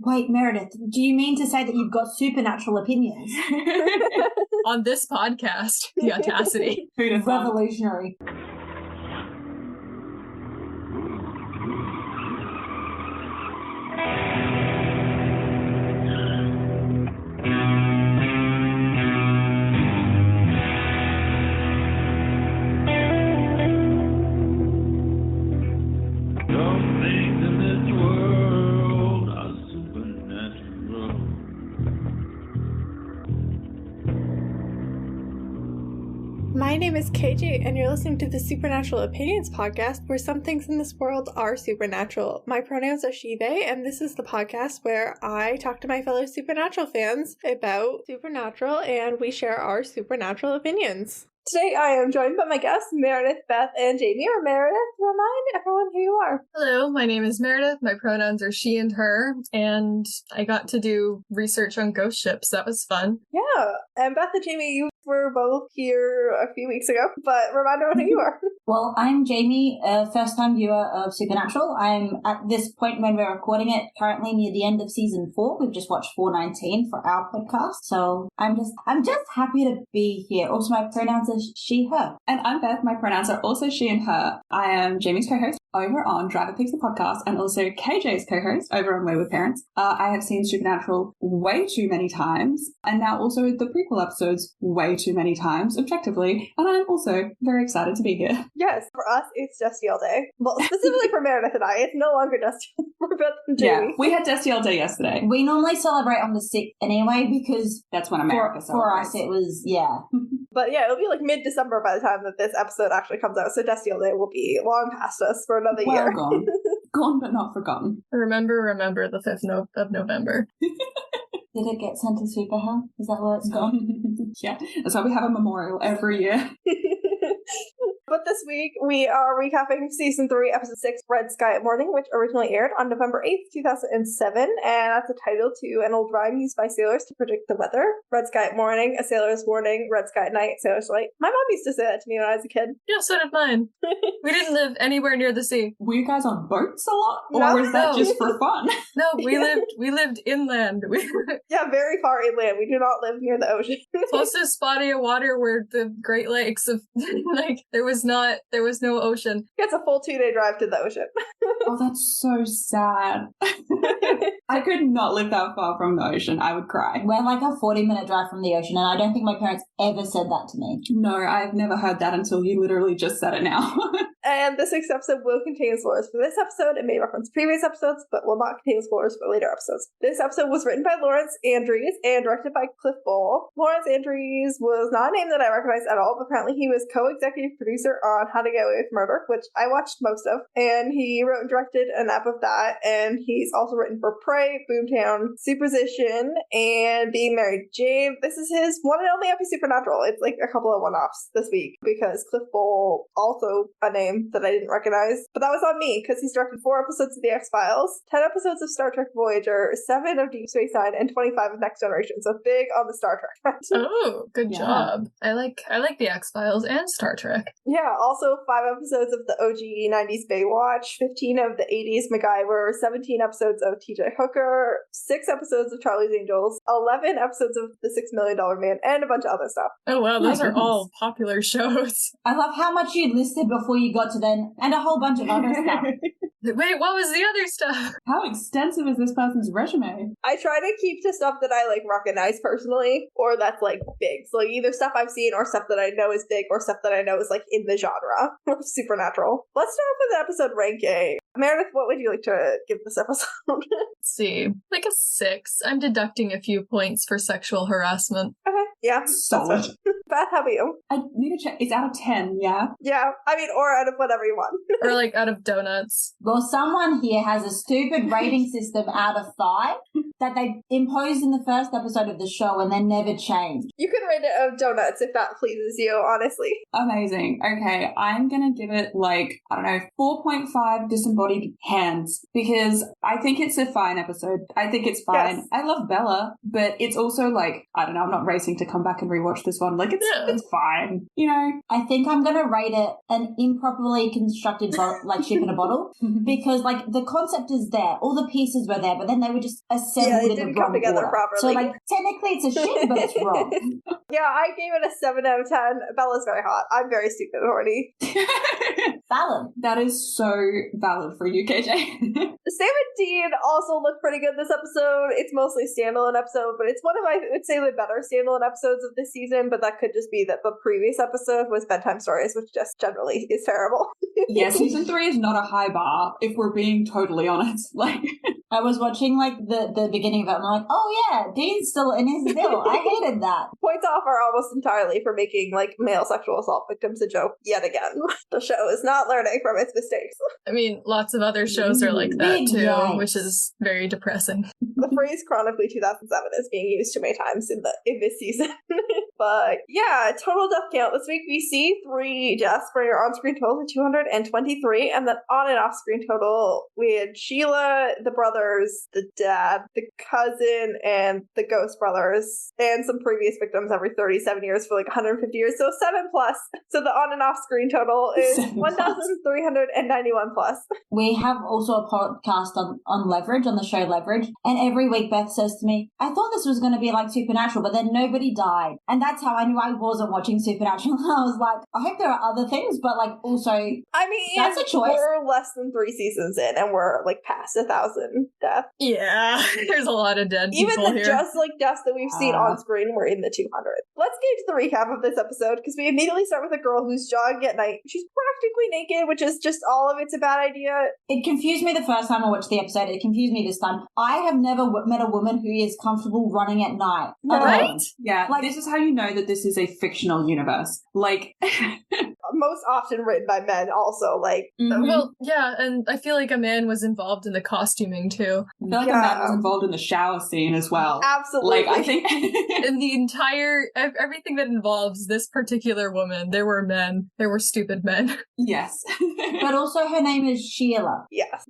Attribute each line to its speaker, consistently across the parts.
Speaker 1: Wait, Meredith, do you mean to say that you've got supernatural opinions?
Speaker 2: On this podcast, the audacity.
Speaker 1: Revolutionary.
Speaker 3: My name is KJ, and you're listening to the Supernatural Opinions podcast, where some things in this world are supernatural. My pronouns are she, they, and this is the podcast where I talk to my fellow Supernatural fans about Supernatural, and we share our supernatural opinions. Today I am joined by my guests, Meredith, Beth, and Jamie. Or Meredith, remind everyone who you are.
Speaker 2: Hello, my name is Meredith. My pronouns are she and her, and I got to do research on ghost ships. That was fun.
Speaker 3: Yeah, and Beth and Jamie, you were both here a few weeks ago, but remind everyone who you are.
Speaker 1: Well, I'm Jamie, a first-time viewer of Supernatural. I'm at this point when we're recording it currently near the end of season 4. We've just watched 419 for our podcast, so I'm just happy to be here. Also, my pronouns are she, her.
Speaker 4: And I'm Beth. My pronouns are also she and her. I am Jamie's co-host over on Driver Picks the podcast, and also KJ's co-host over on Wayward Parents. I have seen Supernatural way too many times, and now also the prequel episodes way too many times, objectively, and I'm also very excited to be here.
Speaker 3: Yes, for us, it's Destiel Day. Well, specifically for Meredith and I, it's no longer Destiel for Beth and Jamie.
Speaker 4: Yeah, we had Destiel Day yesterday.
Speaker 1: We normally celebrate on the 6th anyway, because
Speaker 4: that's when America celebrates.
Speaker 1: For us, it was, yeah.
Speaker 3: But yeah, it'll be like mid-December by the time that this episode actually comes out, so Destiel Day will be long past us for another year.
Speaker 4: Gone. Gone but not forgotten.
Speaker 2: Remember the 5th of November.
Speaker 1: Did it get sent to Super Hell? Is that where it's gone?
Speaker 4: Yeah, that's why we have a memorial every year.
Speaker 3: But this week, we are recapping Season 3, Episode 6, Red Sky at Morning, which originally aired on November 8th, 2007, and that's a title to an old rhyme used by sailors to predict the weather. Red Sky at Morning, a sailor's warning. Red Sky at Night, sailor's light. My mom used to say that to me when I was a kid.
Speaker 2: Yeah, so did mine. We didn't live anywhere near the sea.
Speaker 4: Were you guys on boats a lot? Or
Speaker 3: No.
Speaker 4: was that just for fun?
Speaker 2: No, we lived inland.
Speaker 3: Yeah, very far inland. We do not live near the ocean.
Speaker 2: Closest body of water were the Great Lakes of there was no ocean.
Speaker 3: It's a full 2-day drive to the ocean.
Speaker 4: Oh, that's so sad. I could not live that far from the ocean. I would cry.
Speaker 1: We're like a 40-minute drive from the ocean, and I don't think my parents ever said that to me.
Speaker 4: No, I've never heard that until you literally just said it now.
Speaker 3: And this week's episode will contain spoilers for this episode. It may reference previous episodes, but will not contain spoilers for later episodes. This episode was written by Lawrence Andrews and directed by Cliff Bole. Lawrence Andrews was not a name that I recognize at all, but apparently he was co-executive producer on How to Get Away with Murder, which I watched most of, and he wrote and directed an ep of that, and he's also written for Prey, Boomtown, Superstition, and Being Mary Jane. This is his one and only epi Supernatural. It's like a couple of one-offs this week, because Cliff Bole, also a name that I didn't recognize, but that was on me, because he's directed 4 episodes of The X-Files, 10 episodes of Star Trek Voyager, 7 of Deep Space Nine, and 25 of Next Generation, so big on the Star Trek front.
Speaker 2: Oh, good job. I like The X-Files and Star Trek.
Speaker 3: Yeah, also 5 episodes of the OG 90s Baywatch, 15 of the 80s MacGyver, 17 episodes of TJ Hooker, 6 episodes of Charlie's Angels, 11 episodes of The $6 Million Man, and a bunch of other stuff.
Speaker 2: Oh wow, those are all popular shows.
Speaker 1: I love how much you listed before you got to them, and a whole bunch of other stuff.
Speaker 2: Wait, what was the other stuff?
Speaker 4: How extensive is this person's resume?
Speaker 3: I try to keep to stuff that I recognize personally, or that's big. So either stuff I've seen or stuff that I know is big, or stuff that I know is in the genre of Supernatural. Let's start off with the episode ranking. Meredith, what would you like to give this episode?
Speaker 2: Let's see. A 6. I'm deducting a few points for sexual harassment.
Speaker 3: Okay. Yeah.
Speaker 4: Solid.
Speaker 3: Beth, how about you?
Speaker 4: I need to check. It's out of 10, yeah?
Speaker 3: Yeah. Or out of whatever you want.
Speaker 2: Or out of donuts.
Speaker 1: Well, someone here has a stupid rating system out of 5. that they imposed in the first episode of the show and then never changed.
Speaker 3: You can rate it of donuts if that pleases you, honestly.
Speaker 4: Amazing. Okay, I'm gonna give it like, I don't know, 4.5 disembodied hands, because I think it's a fine episode. I think it's fine.
Speaker 3: Yes.
Speaker 4: I love Bella, but it's also like, I don't know, I'm not racing to come back and rewatch this one. Like, it's fine, you know?
Speaker 1: I think I'm going to rate it an improperly constructed like ship in a bottle, because like the concept is there, all the pieces were there, but then they were just assembled in the wrong order.
Speaker 3: Properly.
Speaker 1: So like technically it's a ship, but it's wrong.
Speaker 3: Yeah, I gave it a 7 out of 10. Bella's very hot. I'm very stupid and horny.
Speaker 1: Valid.
Speaker 4: That is so valid for you, KJ.
Speaker 3: Sam and Dean also look pretty good this episode. It's mostly a standalone episode, but it's one of my, I would say, the better standalone episodes of this season, but that could just be that the previous episode was Bedtime Stories, which just generally is terrible.
Speaker 4: Yeah, season 3 is not a high bar, if we're being totally honest. Like,
Speaker 1: I was watching like the beginning of it and I'm like, oh yeah, Dean's still in his bill. I hated that.
Speaker 3: Points off are almost entirely for making like male sexual assault victims a joke yet again. The show is not learning from its mistakes.
Speaker 2: I mean, lots of other shows are like that
Speaker 1: Big
Speaker 2: too,
Speaker 1: yikes.
Speaker 2: which is very depressing.
Speaker 3: The phrase chronically 2007 is being used too many times in this season. But yeah, total death count this week we see 3 deaths, bringing our on-screen total to 223, and then on and off-screen total we had Sheila, the brothers, the dad, the cousin, and the ghost brothers, and some previous victims every 37 years for like 150 years, so 7 plus. So the on and off-screen total is 1,391 plus.
Speaker 1: We have also a podcast on Leverage, on the show Leverage, and every week Beth says to me, I thought this was going to be like Supernatural, but then nobody died. And that's how I knew I wasn't watching Supernatural. I was like, I hope there are other things, but like also,
Speaker 3: I mean,
Speaker 1: that's a choice.
Speaker 3: We're less than 3 seasons in, and we're like past 1,000 deaths.
Speaker 2: Yeah, there's a lot of dead
Speaker 3: Even
Speaker 2: people
Speaker 3: the
Speaker 2: here.
Speaker 3: just like deaths that we've seen on screen were in the 200s. Let's get into the recap of this episode, because we immediately start with a girl who's jogging at night. She's practically naked, which is just all of it's a bad idea.
Speaker 1: It confused me the first time I watched the episode. It confused me this time. I have never met a woman who is comfortable running at night.
Speaker 2: Right?
Speaker 4: Yeah,
Speaker 1: Like-
Speaker 4: this is how you know that this is a fictional universe. Like,
Speaker 3: Most often written by men also, like,
Speaker 2: Well, yeah, and I feel like a man was involved in the costuming too.
Speaker 4: I feel like a man was involved in the shower scene as well.
Speaker 3: absolutely.
Speaker 4: Like, I think...
Speaker 2: In the entire, everything that involves this particular woman, there were men. There were stupid men.
Speaker 4: Yes.
Speaker 1: But also her name is Sheila.
Speaker 3: yes.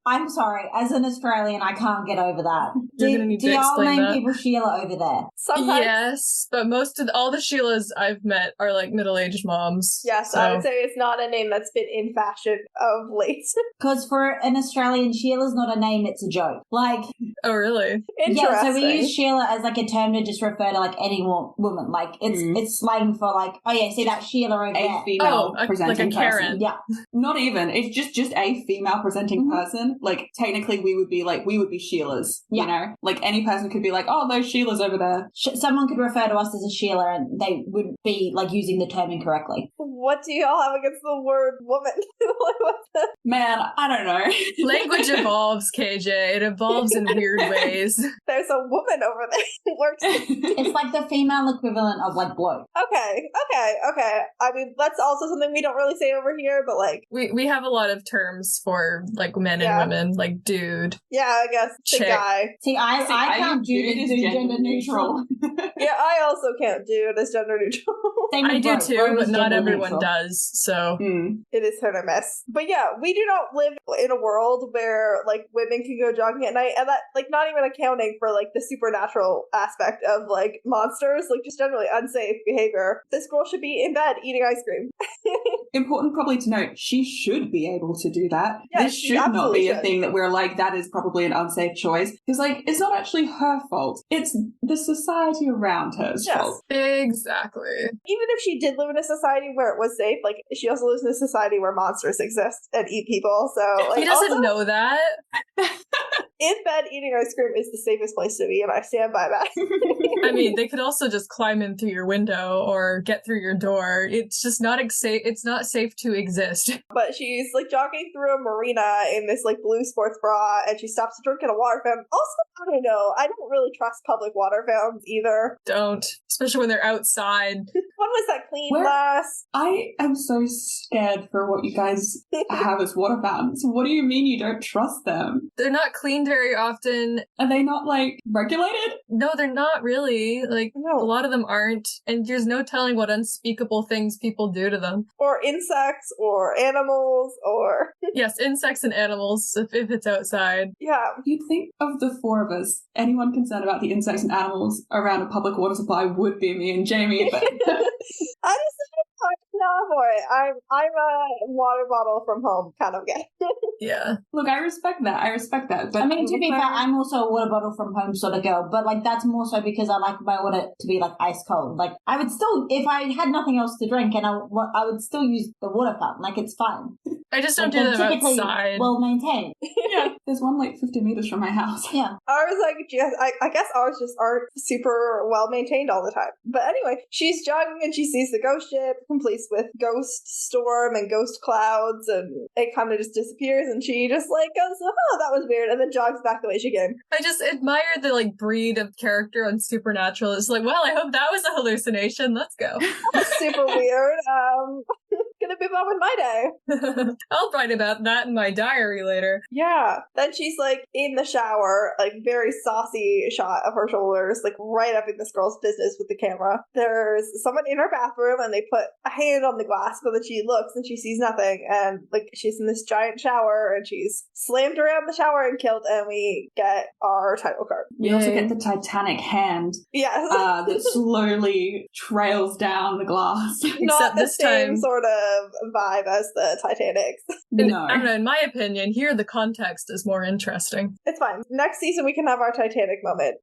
Speaker 1: I'm sorry, as an Australian, I can't get over that.
Speaker 2: You're gonna need
Speaker 1: do
Speaker 2: to
Speaker 1: y'all
Speaker 2: explain
Speaker 1: name
Speaker 2: that.
Speaker 1: people Sheila over there?
Speaker 3: Sometimes.
Speaker 2: Yes, but all the Sheilas I've met are like middle-aged moms.
Speaker 3: Yes,
Speaker 2: so.
Speaker 3: I would say it's not a name that's been in fashion of late.
Speaker 1: Because for an Australian, Sheila's not a name, it's a joke. Like,
Speaker 2: Oh, really?
Speaker 3: Interesting.
Speaker 1: yeah, so we use Sheila as like a term to just refer to like any woman. Like, it's slang for like, oh yeah, see that Sheila over
Speaker 4: A
Speaker 1: there.
Speaker 4: female
Speaker 2: like
Speaker 4: presenting
Speaker 2: a Karen.
Speaker 4: person.
Speaker 1: Yeah.
Speaker 4: Not even. It's just a female presenting person. Like, technically we would be Sheilas, you know? Like, any person could be like, oh, those Sheilas over there.
Speaker 1: Someone could refer to us as a Sheila and they would be like using the term incorrectly.
Speaker 3: What do y'all have against the word woman? Like, what the-
Speaker 4: Man, I don't know.
Speaker 2: Language evolves, KJ. It evolves in weird ways.
Speaker 3: There's a woman over there who works.
Speaker 1: It's like the female equivalent of like bloke.
Speaker 3: Okay. I mean, that's also something we don't really say over here, but like,
Speaker 2: We have a lot of terms for like men and women, like dude.
Speaker 3: yeah, I guess the
Speaker 2: Chick.
Speaker 3: guy.
Speaker 1: See, I count dude as gender neutral.
Speaker 3: Yeah, I also count dude as gender neutral.
Speaker 1: Same
Speaker 2: I
Speaker 1: with
Speaker 2: do
Speaker 1: bloke.
Speaker 2: too,
Speaker 1: Bloke
Speaker 2: but
Speaker 1: is
Speaker 2: not
Speaker 1: gender
Speaker 2: everyone
Speaker 1: neutral.
Speaker 2: does. So
Speaker 3: It is hit or miss. But yeah, we do not live in a world where like women can go jogging at night, and that like not even accounting for like the supernatural aspect of like monsters, like just generally unsafe behavior. This girl should be in bed eating ice cream.
Speaker 4: Important probably to note, she should be able to do that.
Speaker 3: Yeah,
Speaker 4: this
Speaker 3: she
Speaker 4: should not
Speaker 3: absolutely
Speaker 4: be a
Speaker 3: should.
Speaker 4: thing that we're like, that is probably an unsafe choice. Because, like, it's not actually her fault. It's the society around her's
Speaker 3: Yes.
Speaker 4: fault.
Speaker 2: exactly.
Speaker 3: Even if she did live in a society where it was safe, like she also lives in a society where monsters exist and eat people. So like,
Speaker 2: He doesn't
Speaker 3: also,
Speaker 2: know that.
Speaker 3: in bed eating ice cream is the safest place to be, and I stand by that.
Speaker 2: I mean, they could also just climb in through your window or get through your door. It's just not safe. It's not safe to exist.
Speaker 3: But she's like jogging through a marina in this like blue sports bra, and she stops to drink at a water fountain. Also, I don't know. I don't really trust public water fountains either.
Speaker 2: Don't. Especially when they're outside.
Speaker 3: When was that clean
Speaker 4: Where-
Speaker 3: last?
Speaker 4: I am so scared for what you guys have as water fountains. What do you mean you don't trust them?
Speaker 2: They're not cleaned very often.
Speaker 4: Are they not, like, regulated?
Speaker 2: No, they're not really. Like,
Speaker 3: No.
Speaker 2: a lot of them aren't. And there's no telling what unspeakable things people do to them.
Speaker 3: Or insects or animals or...
Speaker 2: Yes, insects and animals, if it's outside.
Speaker 3: Yeah.
Speaker 4: You'd think of the four of us, anyone concerned about the insects and animals around a public water supply would be me and Jamie, but...
Speaker 3: I just not for it. I'm a water bottle from home kind of guy.
Speaker 2: Yeah.
Speaker 4: Look, I respect that. But
Speaker 1: I mean, to be fair, I'm also a water bottle from home sort of girl, but like that's more so because I like my water to be like ice cold. Like I would still, if I had nothing else to drink, and I would still use the water fountain. Like it's fine.
Speaker 2: I just don't
Speaker 1: Like,
Speaker 2: do
Speaker 1: they're
Speaker 2: them
Speaker 1: typically
Speaker 2: outside.
Speaker 1: well maintained.
Speaker 4: yeah, there's one like 50 meters from my house.
Speaker 1: Yeah.
Speaker 3: Ours, like, I guess ours just aren't super well maintained all the time. But anyway, she's jogging and she sees the ghost ship, complete with ghost storm and ghost clouds, and it kind of just disappears, and she just like goes, oh, that was weird, and then jogs back the way she came.
Speaker 2: I just admire the like breed of character on Supernatural. It's like, well, I hope that was a hallucination. Let's go.
Speaker 3: That's super weird. Gonna be on with my day.
Speaker 2: I'll write about that in my diary later.
Speaker 3: Yeah. Then she's like in the shower, like very saucy shot of her shoulders, like right up in this girl's business with the camera. There's someone in her bathroom and they put a hand on the glass, but then she looks and she sees nothing. And like she's in this giant shower and she's slammed around the shower and killed, and we get our title card.
Speaker 4: We also get the Titanic hand
Speaker 3: Yes.
Speaker 4: that slowly trails down the glass.
Speaker 3: Not
Speaker 2: Except
Speaker 3: the
Speaker 2: this
Speaker 3: same
Speaker 2: time-
Speaker 3: sort of vibe as the Titanic's.
Speaker 4: No.
Speaker 2: I don't know, in my opinion, here the context is more interesting.
Speaker 3: It's fine. Next season we can have our Titanic moment.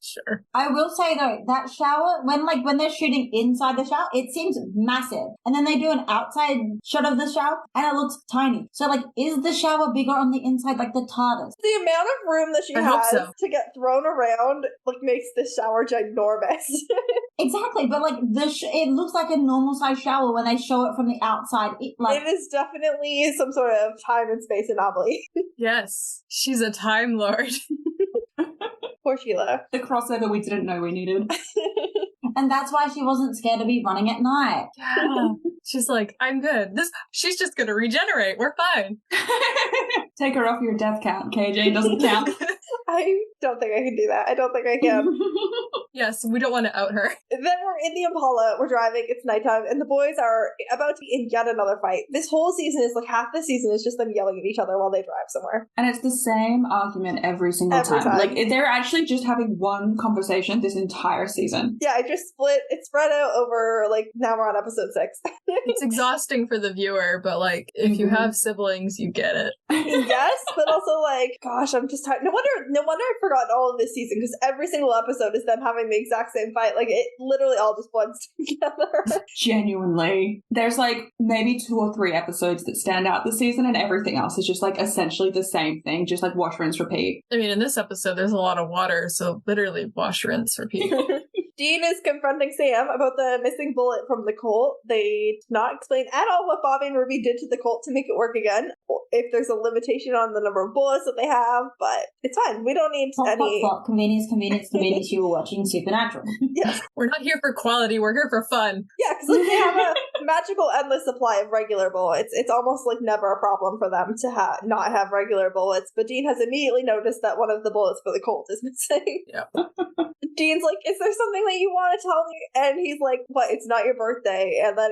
Speaker 2: Sure.
Speaker 1: I will say though, that shower, when they're shooting inside the shower, it seems massive. And then they do an outside shot of the shower and it looks tiny. So like, is the shower bigger on the inside like the TARDIS?
Speaker 3: The amount of room that she
Speaker 2: I hope
Speaker 3: has
Speaker 2: so.
Speaker 3: to get thrown around like makes this shower ginormous.
Speaker 1: Exactly, but like it looks like a normal size shower when they show it from the outside.
Speaker 3: It is definitely some sort of time and space anomaly.
Speaker 2: Yes, she's a Time Lord.
Speaker 3: Poor Sheila.
Speaker 4: The crossover we didn't know we needed.
Speaker 1: And that's why she wasn't scared to be running at night.
Speaker 2: Yeah. She's like, I'm good. She's just gonna regenerate. We're fine.
Speaker 4: Take her off your death count. KJ doesn't count.
Speaker 3: I don't think I can do that. I don't think I can.
Speaker 2: Yes, we don't want to out her.
Speaker 3: Then we're in the Impala, we're driving, it's nighttime, and the boys are about to be in yet another fight. This whole season is like half the season is just them yelling at each other while they drive somewhere.
Speaker 4: And it's the same argument every single
Speaker 3: Every
Speaker 4: time.
Speaker 3: time.
Speaker 4: Like, they're actually just having one conversation this entire season.
Speaker 3: Yeah, it's spread out over, like, now we're on episode 6.
Speaker 2: It's exhausting for the viewer, but like, if you have siblings, you get it.
Speaker 3: Yes, but also like, gosh, I'm just tired. No wonder I've forgotten all of this season, because every single episode is them having the exact same fight. Like, it literally all just blends together.
Speaker 4: Genuinely. There's like maybe 2 or 3 episodes that stand out this season, and everything else is just like essentially the same thing, just like wash, rinse, repeat.
Speaker 2: I mean, in this episode, there's a lot of water, so literally wash, rinse, repeat.
Speaker 3: Dean is confronting Sam about the missing bullet from the Colt. They did not explain at all what Bobby and Ruby did to the Colt to make it work again, or if there's a limitation on the number of bullets that they have, but it's fine. We don't need any...
Speaker 1: Plot. Convenience. You were watching Supernatural.
Speaker 3: Yes.
Speaker 2: We're not here for quality, we're here for fun.
Speaker 3: Yeah, because like, they have a magical endless supply of regular bullets. It's almost like never a problem for them to not have regular bullets, but Dean has immediately noticed that one of the bullets for the Colt is missing.
Speaker 2: Yeah.
Speaker 3: Dean's like, is there something that you want to tell me? And he's like, what, it's not your birthday? And then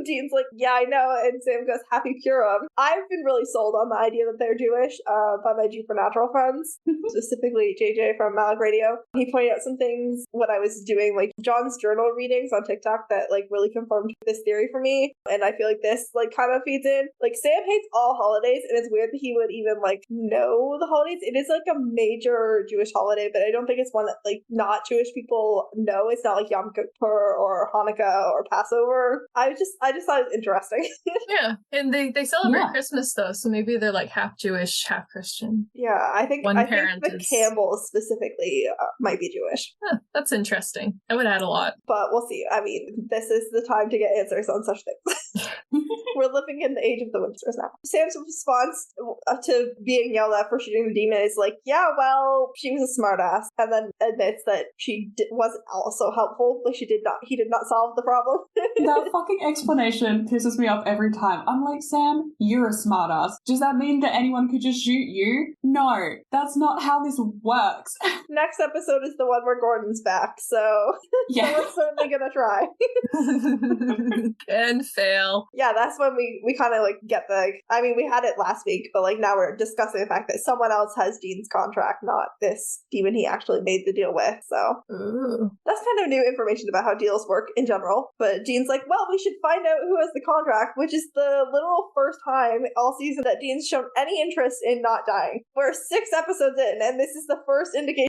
Speaker 3: Dean's like, yeah, I know. And Sam goes, Happy Purim. I've been really sold on the idea that they're Jewish by my Supernatural friends, specifically JJ from Malik Radio. He pointed out some things when I was doing like John's journal readings on TikTok that like really confirmed this theory for me. And I feel like this like kind of feeds in. Like, Sam hates all holidays, and it's weird that he would even like know the holidays. It is like a major Jewish holiday, but I don't think it's one that like not Jewish people know. It's not like Yom Kippur or Hanukkah or Passover. I just thought it was interesting.
Speaker 2: Yeah. And they celebrate
Speaker 1: Yeah.
Speaker 2: Christmas though, so maybe they're like half Jewish, half Christian.
Speaker 3: Yeah, I think
Speaker 2: One
Speaker 3: think
Speaker 2: parent
Speaker 3: the
Speaker 2: is-
Speaker 3: Campbells specifically might be Jewish,
Speaker 2: Huh, that's interesting. I would add a lot.
Speaker 3: but we'll see. I mean, this is the time to get answers on such things. We're living in the age of the Winsters now. Sam's response to being yelled at for shooting the demon is like, yeah, well, she was a smartass, and then admits that she wasn't also helpful. Like, he did not solve the problem.
Speaker 4: That fucking explanation pisses me off every time. I'm like, Sam, you're a smartass. Does that mean that anyone could just shoot you? No, that's not how this works.
Speaker 3: Next episode is the one where Gordon's back, so
Speaker 4: Yeah.
Speaker 3: we're certainly gonna try.
Speaker 2: And fail.
Speaker 3: Yeah, that's when we kind of like get we had it last week, but like now we're discussing the fact that someone else has Dean's contract, not this demon he actually made the deal with. So
Speaker 2: Ooh.
Speaker 3: that's kind of new information about how deals work in general. But Dean's like, well, we should find out who has the contract, which is the literal first time all season that Dean's shown any interest in not dying. We're 6 episodes in, and this is the first indication